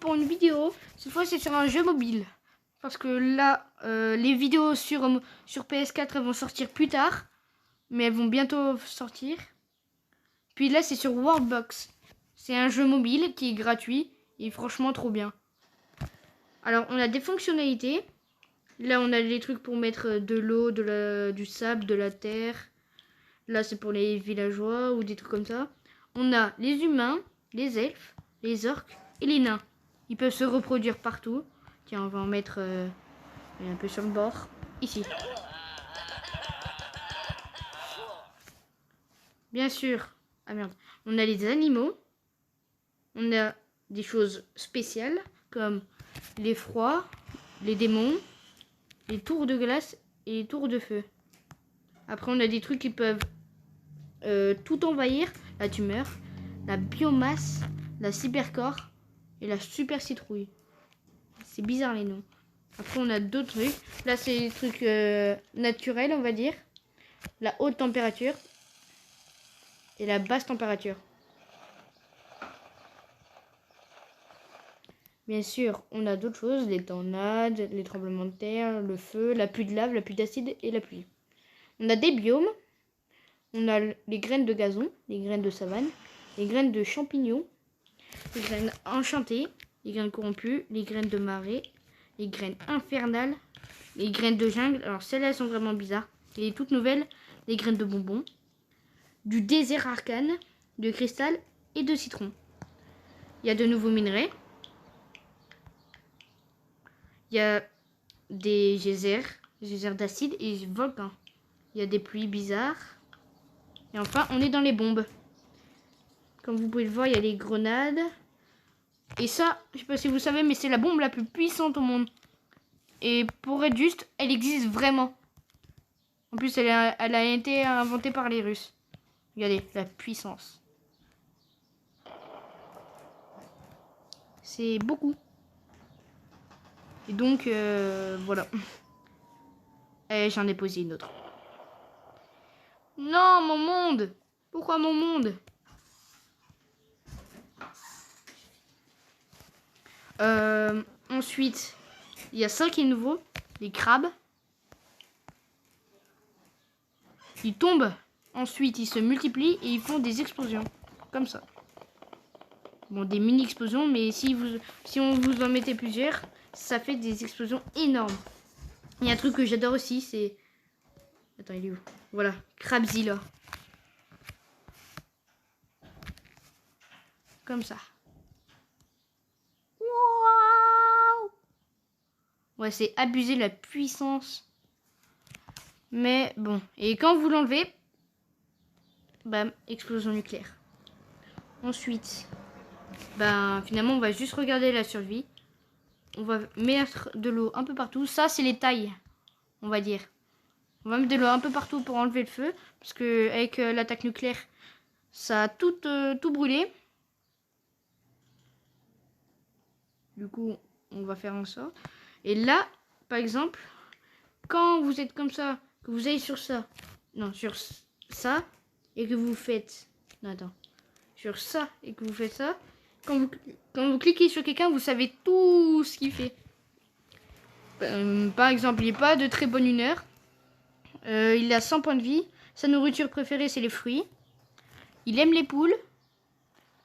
pour une vidéo. Cette fois, c'est sur un jeu mobile. Parce que là, les vidéos sur PS4, elles vont sortir plus tard. Mais elles vont bientôt sortir. Puis là, c'est sur Worldbox. C'est un jeu mobile qui est gratuit. Et franchement, trop bien. Alors, on a des fonctionnalités. Là, on a des trucs pour mettre de l'eau, du sable, de la terre. Là, c'est pour les villageois ou des trucs comme ça. On a les humains, les elfes, les orques et les nains. Ils peuvent se reproduire partout. Tiens, on va en mettre un peu sur le bord. Ici. Bien sûr. Ah merde. On a les animaux. On a des choses spéciales comme les froids, les démons, les tours de glace et les tours de feu. Après, on a des trucs qui peuvent tout envahir. La tumeur, la biomasse, la cybercore et la super citrouille. C'est bizarre les noms. Après, on a d'autres trucs. Là, c'est des trucs naturels, on va dire. La haute température et la basse température. Bien sûr, on a d'autres choses, les tornades, les tremblements de terre, le feu, la pluie de lave, la pluie d'acide et la pluie. On a des biomes. On a les graines de gazon, les graines de savane, les graines de champignons, les graines enchantées, les graines corrompues, les graines de marée, les graines infernales, les graines de jungle. Alors celles-là sont vraiment bizarres. Et les toutes nouvelles, les graines de bonbons, du désert arcane, de cristal et de citron. Il y a de nouveaux minerais. Il y a des geysers d'acide et volcans. Il y a des pluies bizarres. Et enfin, on est dans les bombes. Comme vous pouvez le voir, il y a les grenades. Et ça, je sais pas si vous savez, mais c'est la bombe la plus puissante au monde. Et pour être juste, elle existe vraiment. En plus, elle a été inventée par les Russes. Regardez, la puissance. C'est beaucoup. Et donc, voilà. Et j'en ai posé une autre. Non, mon monde! Pourquoi mon monde? Ensuite, il y a ça qui est nouveau. Les crabes. Ils tombent. Ensuite, ils se multiplient et ils font des explosions. Comme ça. Bon, des mini-explosions, mais si on vous en mettait plusieurs, ça fait des explosions énormes. Il y a un truc que j'adore aussi, c'est... Attends, il est où? Voilà, Crabzilla. Comme ça. Waouh! Ouais, c'est abuser la puissance. Mais bon. Et quand vous l'enlevez, bam, explosion nucléaire. Ensuite, ben finalement, on va juste regarder la survie. On va mettre de l'eau un peu partout. Ça, c'est les tailles, on va dire. On va mettre de l'eau un peu partout pour enlever le feu. Parce que avec l'attaque nucléaire, ça a tout brûlé. Du coup, on va faire en sorte. Et là, par exemple, quand vous êtes comme ça, que vous allez sur ça, non, sur ça, et que vous faites, non, attends, sur ça, et que vous faites ça, quand vous cliquez sur quelqu'un, vous savez tout ce qu'il fait. Par exemple, il n'est pas de très bonne humeur. Il a 100 points de vie. Sa nourriture préférée, c'est les fruits. Il aime les poules.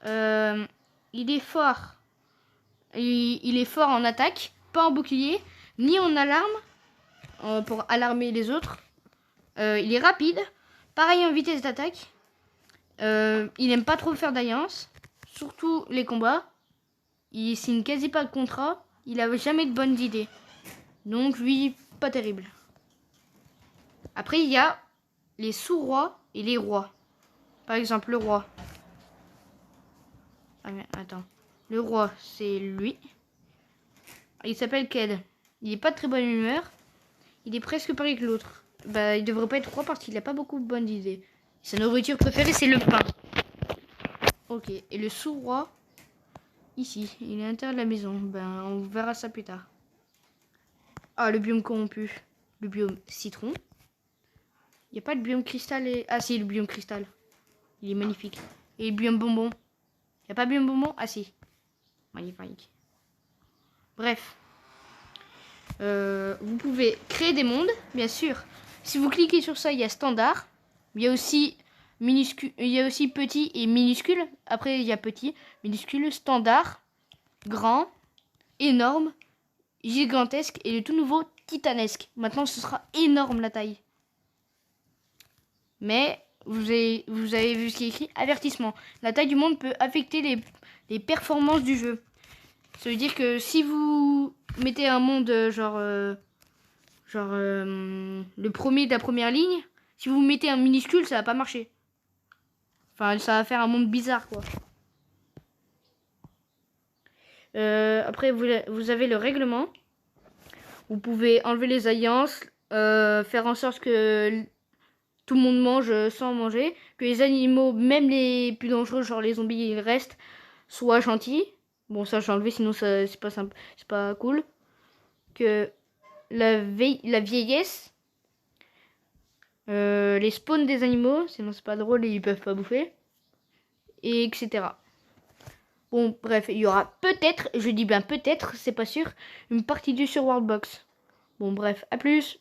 Il est fort. Il est fort en attaque, pas en bouclier, ni en alarme, pour alarmer les autres. Il est rapide, pareil en vitesse d'attaque. Il aime pas trop faire d'alliance, surtout les combats. Il signe quasi pas de contrat. Il avait jamais de bonnes idées. Donc lui, pas terrible. Après, il y a les sous-rois et les rois. Par exemple, le roi. Ah mais attends. Le roi, c'est lui. Il s'appelle Ked. Il est pas de très bonne humeur. Il est presque pareil que l'autre. Bah, il devrait pas être roi parce qu'il a pas beaucoup de bonnes idées. Sa nourriture préférée, c'est le pain. Ok. Et le sous-roi, ici, il est à l'intérieur de la maison. Ben, on verra ça plus tard. Ah, le biome corrompu. Le biome citron. Il n'y a pas de biome cristal et... Ah si, le biome cristal. Il est magnifique. Et le biome bonbon. Il n'y a pas de biome bonbon? Ah si. Magnifique. Bref. Vous pouvez créer des mondes, bien sûr. Si vous cliquez sur ça, il y a standard. Il y a aussi minuscule, il y a aussi petit et minuscule. Après, il y a petit, minuscule, standard, grand, énorme, gigantesque et le tout nouveau titanesque. Maintenant, ce sera énorme la taille. Mais vous avez vu ce qui est écrit, avertissement. La taille du monde peut affecter les performances du jeu. Ça veut dire que si vous mettez un monde le premier de la première ligne, si vous mettez un minuscule, ça va pas marcher. Enfin, ça va faire un monde bizarre, quoi. Après, vous avez le règlement. Vous pouvez enlever les alliances, faire en sorte que tout le monde mange sans manger, que les animaux, même les plus dangereux, genre les zombies, ils restent, soient gentils. Bon, ça j'ai enlevé, sinon c'est pas simple, c'est pas cool. Que la vieillesse, les spawns des animaux, sinon c'est pas drôle et ils peuvent pas bouffer, et etc. Bon, bref, il y aura peut-être, je dis bien peut-être, c'est pas sûr, une partie 2 sur Worldbox. Bon, bref, à plus.